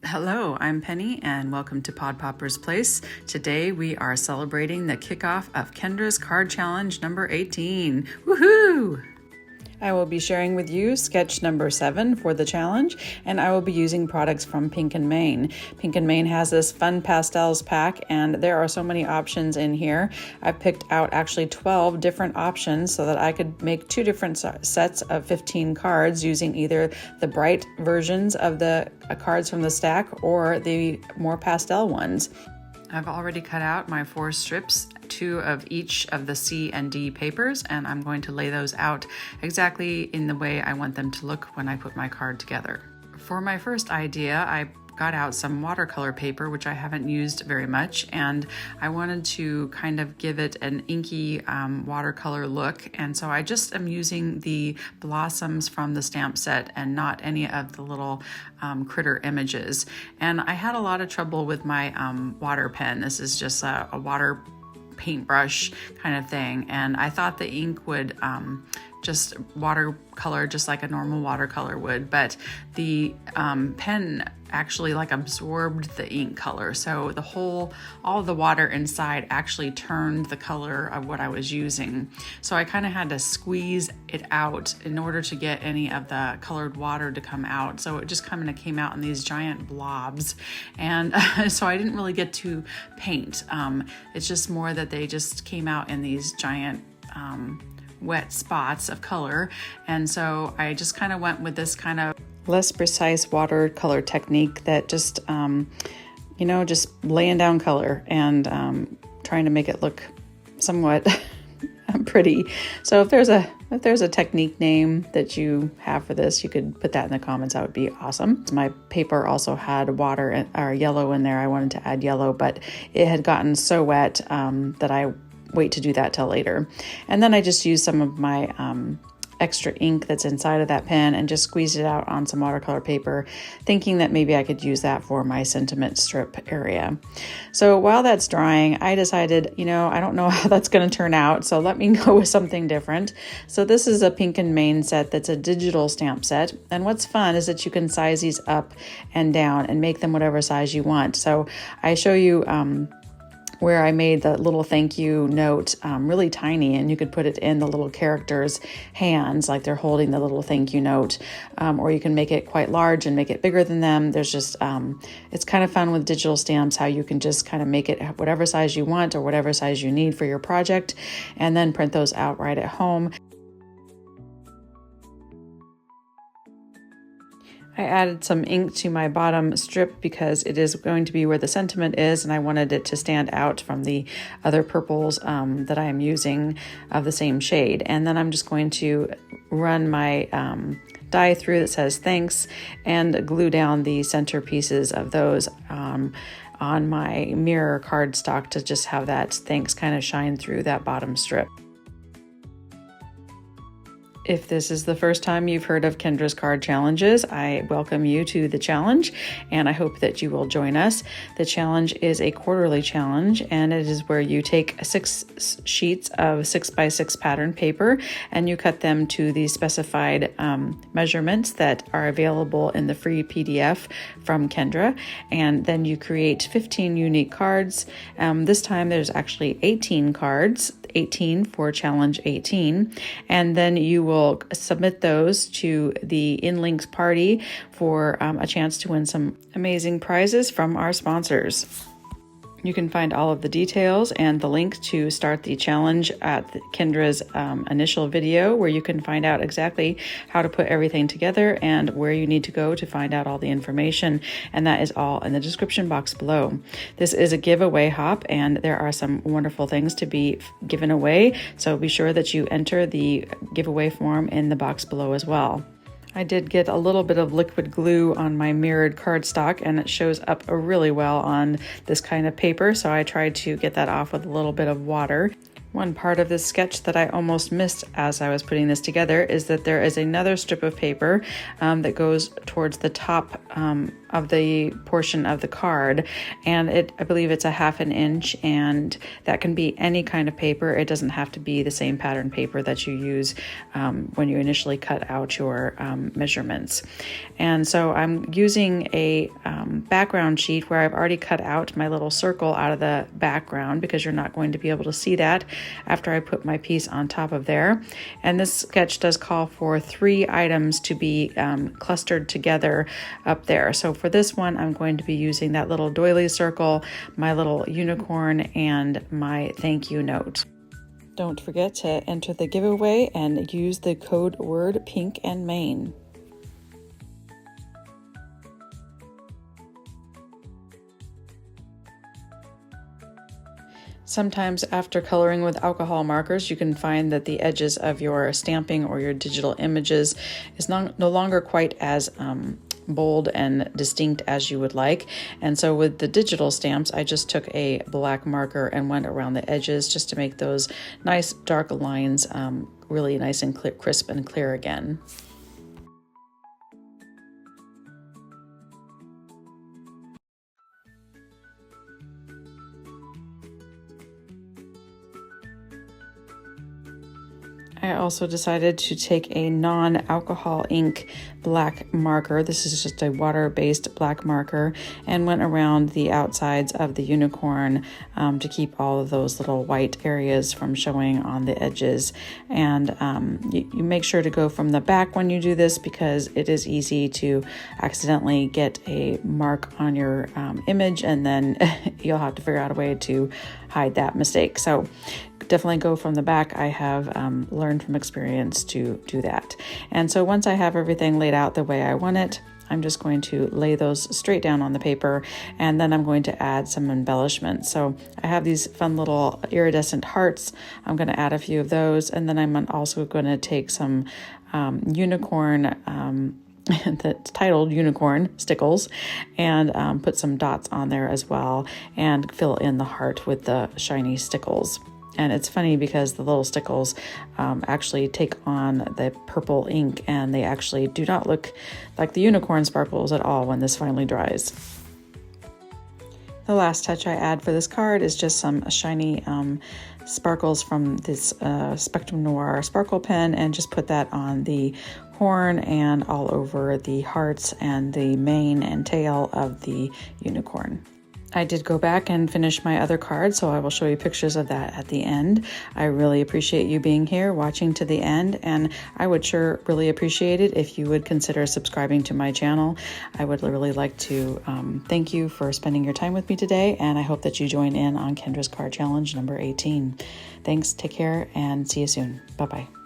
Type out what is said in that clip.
Hello, I'm Penny and welcome to Pod Popper's Place. Today we are celebrating the kickoff of Kendra's Card Challenge number 18. Woohoo! I will be sharing with you sketch number 7 for the challenge, and I will be using products from Pink & Main. Pink & Main has this fun pastels pack, and there are so many options in here. I picked out actually 12 different options so that I could make 2 different sets of 15 cards using either the bright versions of the cards from the stack or the more pastel ones. I've already cut out my 4 strips, 2 of each of the C and D papers, and I'm going to lay those out exactly in the way I want them to look when I put my card together. For my first idea, I got out some watercolor paper, which I haven't used very much, and I wanted to kind of give it an inky watercolor look, and so I just am using the blossoms from the stamp set and not any of the little critter images. And I had a lot of trouble with my water pen. This is just a water paintbrush kind of thing, and I thought the ink would just watercolor just like a normal watercolor would, but the pen actually like absorbed the ink color, so all of the water inside actually turned the color of what I was using. So I kind of had to squeeze it out in order to get any of the colored water to come out, so it just kind of came out in these giant blobs, and so I didn't really get to paint. It's just more that they just came out in these giant wet spots of color, and so I just kind of went with this kind of less precise watercolor technique that just just laying down color and trying to make it look somewhat pretty. So if there's a technique name that you have for this, you could put that in the comments. That would be awesome. My paper also had water or yellow in there. I wanted to add yellow, but it had gotten so wet that I wait to do that till later. And then I just used some of my extra ink that's inside of that pen and just squeezed it out on some watercolor paper, thinking that maybe I could use that for my sentiment strip area. So while that's drying, I decided, I don't know how that's going to turn out, so let me go with something different. So this is a Pink & Main set that's a digital stamp set, and what's fun is that you can size these up and down and make them whatever size you want. So I show you where I made the little thank you note really tiny, and you could put it in the little characters' hands like they're holding the little thank you note, or you can make it quite large and make it bigger than them. There's just, it's kind of fun with digital stamps how you can just kind of make it whatever size you want or whatever size you need for your project, and then print those out right at home. I added some ink to my bottom strip because it is going to be where the sentiment is, and I wanted it to stand out from the other purples that I am using of the same shade. And then I'm just going to run my die through that says thanks and glue down the center pieces of those on my mirror cardstock to just have that thanks kind of shine through that bottom strip. If this is the first time you've heard of Kendra's Card Challenges, I welcome you to the challenge, and I hope that you will join us. The challenge is a quarterly challenge, and it is where you take 6 sheets of 6x6 pattern paper and you cut them to the specified measurements that are available in the free PDF from Kendra, and then you create 15 unique cards. This time there's actually 18 cards, 18 for challenge 18, and then you will submit those to the InLinkz party for a chance to win some amazing prizes from our sponsors. You can find all of the details and the link to start the challenge at Kendra's initial video, where you can find out exactly how to put everything together and where you need to go to find out all the information. And that is all in the description box below. This is a giveaway hop, and there are some wonderful things to be given away. So be sure that you enter the giveaway form in the box below as well. I did get a little bit of liquid glue on my mirrored cardstock, and it shows up really well on this kind of paper, so I tried to get that off with a little bit of water. One part of this sketch that I almost missed as I was putting this together is that there is another strip of paper that goes towards the top of the portion of the card, and I believe it's a 1/2 inch, and that can be any kind of paper. It doesn't have to be the same pattern paper that you use when you initially cut out your measurements. And so I'm using a background sheet where I've already cut out my little circle out of the background, because you're not going to be able to see that after I put my piece on top of there. And this sketch does call for 3 items to be clustered together up there. So for this one, I'm going to be using that little doily circle, my little unicorn, and my thank you note. Don't forget to enter the giveaway and use the code word pink and Maine. Sometimes after coloring with alcohol markers, you can find that the edges of your stamping or your digital images is no longer quite as bold and distinct as you would like. And so with the digital stamps, I just took a black marker and went around the edges just to make those nice dark lines really nice and crisp and clear again. I also decided to take a non-alcohol ink black marker. This is just a water-based black marker, and went around the outsides of the unicorn to keep all of those little white areas from showing on the edges. And you make sure to go from the back when you do this, because it is easy to accidentally get a mark on your image, and then you'll have to figure out a way to hide that mistake. So definitely go from the back. I have learned from experience to do that. And so once I have everything laid out the way I want it, I'm just going to lay those straight down on the paper, and then I'm going to add some embellishments. So I have these fun little iridescent hearts. I'm going to add a few of those, and then I'm also going to take some unicorn that's titled unicorn stickles, and put some dots on there as well, and fill in the heart with the shiny stickles. And it's funny because the little stickles actually take on the purple ink, and they actually do not look like the unicorn sparkles at all when this finally dries. The last touch I add for this card is just some shiny sparkles from this Spectrum Noir sparkle pen, and just put that on the horn and all over the hearts and the mane and tail of the unicorn. I did go back and finish my other card, so I will show you pictures of that at the end. I really appreciate you being here, watching to the end, and I would sure really appreciate it if you would consider subscribing to my channel. I would really like to thank you for spending your time with me today, and I hope that you join in on Kendra's Card Challenge number 18. Thanks, take care, and see you soon. Bye-bye.